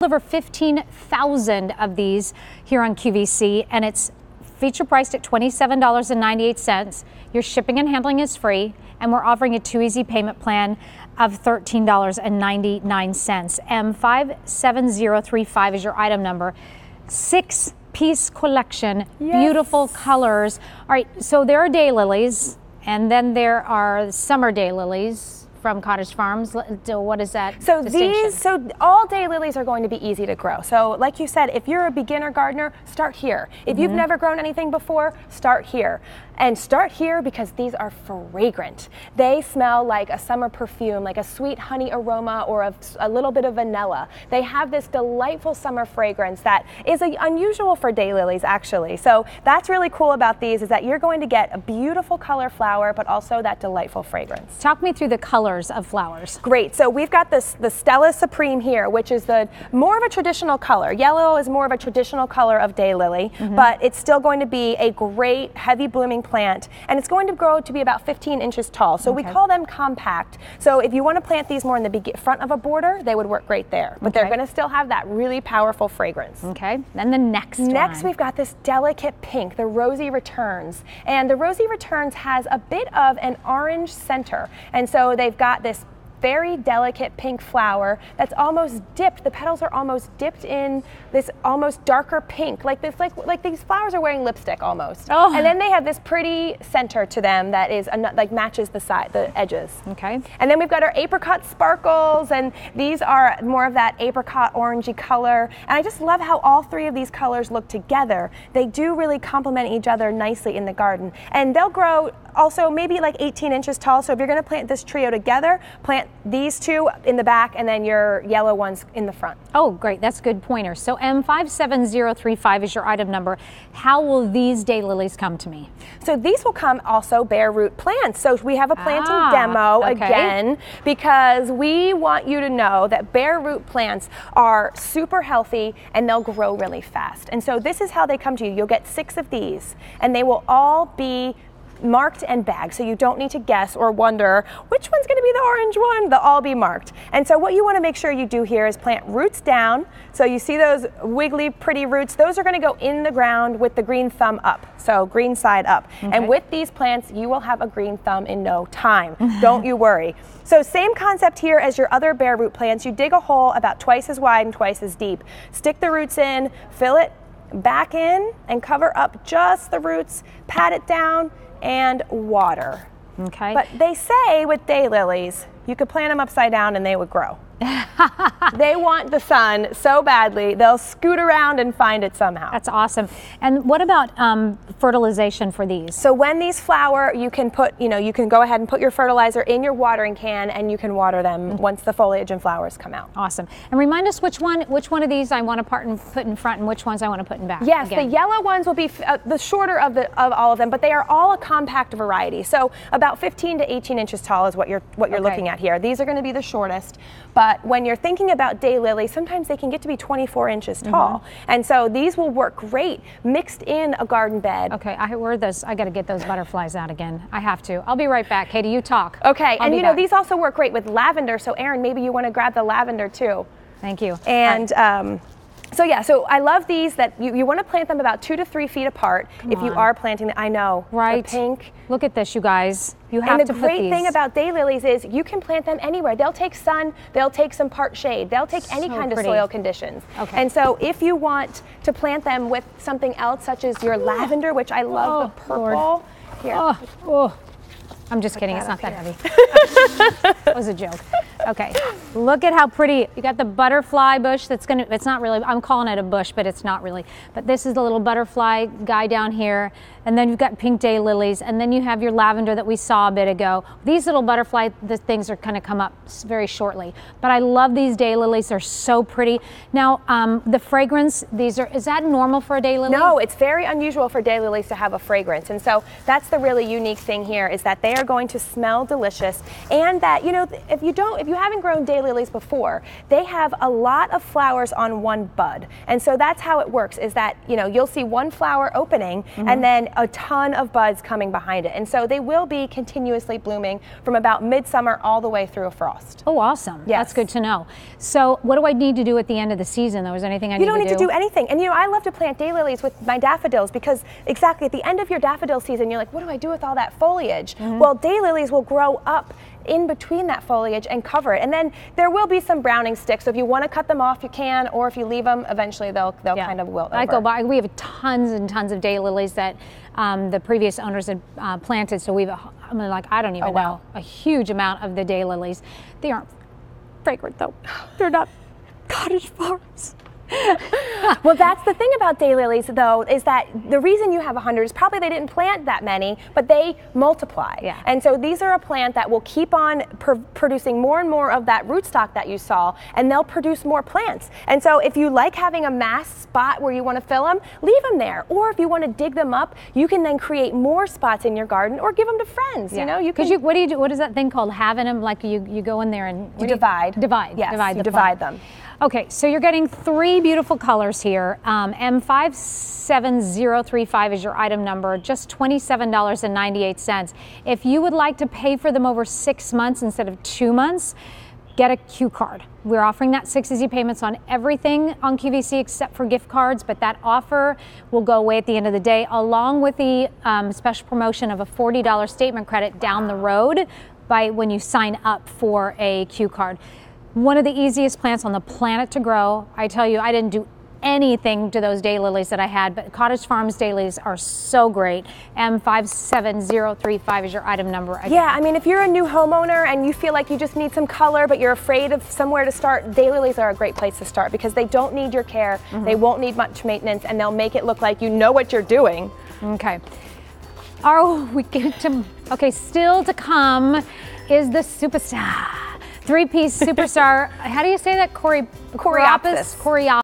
over 15,000 of these here on QVC, and it's feature priced at $27.98. Your shipping and handling is free, and we're offering a 2 easy payment plan of $13.99. M57035 is your item number. 6-piece collection, beautiful colors. All right, so there are daylilies, and then there are summer daylilies from Cottage Farms. What is that? So all daylilies are going to be easy to grow. So like you said, if you're a beginner gardener, start here. If you've never grown anything before, start here. And start here because these are fragrant. They smell like a summer perfume, like a sweet honey aroma or a little bit of vanilla. They have this delightful summer fragrance that is unusual for daylilies, actually. So that's really cool about these, is that you're going to get a beautiful color flower, but also that delightful fragrance. Talk me through the colors of flowers. Great. So we've got the Stella Supreme here, which is the more of a traditional color. Yellow is more of a traditional color of daylily, but it's still going to be a great heavy blooming plant, and it's going to grow to be about 15 inches tall. So we call them compact. So if you want to plant these more in the front of a border, they would work great there, but they're going to still have that really powerful fragrance. Okay, then the next we've got this delicate pink, the Rosy Returns, and the Rosy Returns has a bit of an orange center, and so they've got this very delicate pink flower that's almost dipped. The petals are almost dipped in this almost darker pink, like this, like these flowers are wearing lipstick almost. And then they have this pretty center to them that is like matches the edges. Okay. And then we've got our apricot sparkles, and these are more of that apricot orangey color. And I just love how all three of these colors look together. They do really complement each other nicely in the garden, and they'll grow also maybe like 18 inches tall. So if you're going to plant this trio together, plant these two in the back and then your yellow ones in the front. Oh, great. That's a good pointer. So M57035 is your item number. How will these daylilies come to me? So these will come also bare root plants. So we have a planting demo again, because we want you to know that bare root plants are super healthy and they'll grow really fast. And so this is how they come to you. You'll get 6 of these, and they will all be marked and bagged, so you don't need to guess or wonder which one's going to be the orange one. They'll all be marked. And so what you want to make sure you do here is plant roots down. So you see those wiggly pretty roots, those are going to go in the ground with the green thumb up, so green side up. And with these plants you will have a green thumb in no time. Don't you worry. So same concept here as your other bare root plants. You dig a hole about twice as wide and twice as deep, stick the roots in, fill it back in and cover up just the roots, pat it down, and water. Okay. But they say with daylilies, you could plant them upside down and they would grow. They want the sun so badly, they'll scoot around and find it somehow. That's awesome. And what about fertilization for these? So when these flower, you can put, you can go ahead and put your fertilizer in your watering can, and you can water them once the foliage and flowers come out. Awesome. And remind us which one of these I want to put in front and which ones I want to put in back. Yes, again. The yellow ones will be the shorter of all of them, but they are all a compact variety. So about 15 to 18 inches tall is what you're looking at here. These are going to be the shortest, but when you're thinking about daylily, sometimes they can get to be 24 inches tall. And so these will work great mixed in a garden bed. Okay, I got to get those butterflies out again. I have to. I'll be right back. Katie, you talk. Okay, and these also work great with lavender. So Erin, maybe you want to grab the lavender too. Thank you. And so I love these, that you want to plant them about 2 to 3 feet apart if you are planting them. I know, right? The pink. Look at this, you guys. You have to put these. And the great thing about daylilies is you can plant them anywhere. They'll take sun, they'll take some part shade, they'll take any kind of soil conditions. Okay. And so if you want to plant them with something else, such as your lavender, which I love the purple. Lord. Here. I'm just kidding, it's not that heavy. That was a joke. Okay, look at how pretty. You got the butterfly bush it's not really, I'm calling it a bush, but it's not really. But this is the little butterfly guy down here. And then you've got pink daylilies, and then you have your lavender that we saw a bit ago. These little butterfly, the things are going to come up very shortly. But I love these daylilies, they're so pretty. Now, the fragrance, is that normal for a daylily? No, it's very unusual for daylilies to have a fragrance. And so that's the really unique thing here, is that they are going to smell delicious, and that, if if you haven't grown daylilies before, they have a lot of flowers on one bud. And so that's how it works, is that, you know, you'll see one flower opening and then a ton of buds coming behind it. And so they will be continuously blooming from about midsummer all the way through a frost. Oh, awesome. Yes. That's good to know. So what do I need to do at the end of the season, though? Is there anything I need to do? You don't need to do anything. And you know, I love to plant daylilies with my daffodils, because exactly at the end of your daffodil season, you're like, what do I do with all that foliage? Well, daylilies will grow up in between that foliage and cover it. And then there will be some browning sticks. So if you want to cut them off, you can, or if you leave them, eventually they'll kind of wilt over. I go by, we have tons and tons of daylilies that the previous owners had planted. So I mean, like, I don't even know, a huge amount of the daylilies. They aren't fragrant though. They're not Cottage farms. Well, that's the thing about daylilies, though, is that the reason you have 100 is probably they didn't plant that many, but they multiply. Yeah. And so these are a plant that will keep on producing more and more of that rootstock that you saw, and they'll produce more plants. And so if you like having a mass spot where you want to fill them, leave them there. Or if you want to dig them up, you can then create more spots in your garden, or give them to friends. Yeah. You know, what do you do? What is that thing called? Having them, like you go in there and you divide. Yes, you divide them. Okay, so you're getting 3 beautiful colors here. M57035 is your item number, just $27.98. If you would like to pay for them over 6 months instead of 2 months, get a Q card. We're offering that 6 easy payments on everything on QVC except for gift cards, but that offer will go away at the end of the day, along with the special promotion of a $40 statement credit down the road when you sign up for a Q card. One of the easiest plants on the planet to grow. I tell you, I didn't do anything to those daylilies that I had, but Cottage Farms daylilies are so great. M57035 is your item number again. Yeah, I mean, if you're a new homeowner and you feel like you just need some color, but you're afraid of somewhere to start, daylilies are a great place to start, because they don't need your care, they won't need much maintenance, and they'll make it look like you know what you're doing. Okay. Still to come is the superstar. 3-piece superstar. How do you say that? Coreopsis.